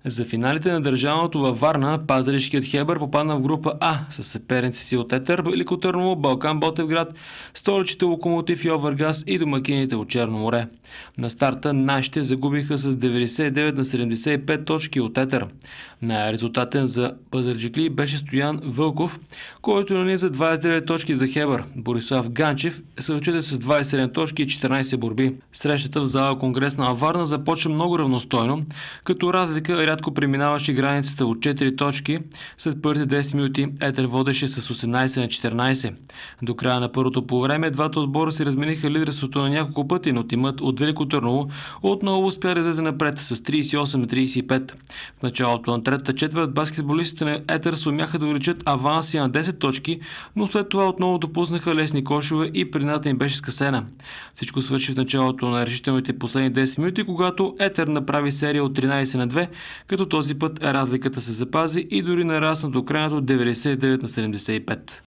За финалите на държавното във Варна, пазаришкият Хебър попадна в група А с съперници си от Етър, Велико Търново, Балкан Ботевград, столичите Локомотив Йовергаз и домакините от Черно море. На старта нашите загубиха с 99 на 75 точки от Етър. Най-резултатен за пазарджикли беше Стоян Вълков, който наниза 29 точки за Хебър. Борислав Ганчев се отчете с 27 точки и 14 борби. Срещата в зала Конгрес на Варна започва много равностойно, като разлика рядко преминаваше границата от 4 точки. След първите 10 минути Етър водеше с 18 на 14. До края на първото полувреме двата отбора се размениха лидерството на няколко пъти, но тимът от Велико Търново отново успя да излезе напред с 38 на 35. В началото на третата четвърт баскетболистите на Етър се умяха да увеличат аванси на 10 точки, но след това отново допуснаха лесни кошове и предната им беше скъсена. Всичко свърши в началото на решителните последни 10 минути, когато Етър направи серия от 13 на 2, като този път разликата се запази и дори нарасна до крайното 99 на 75.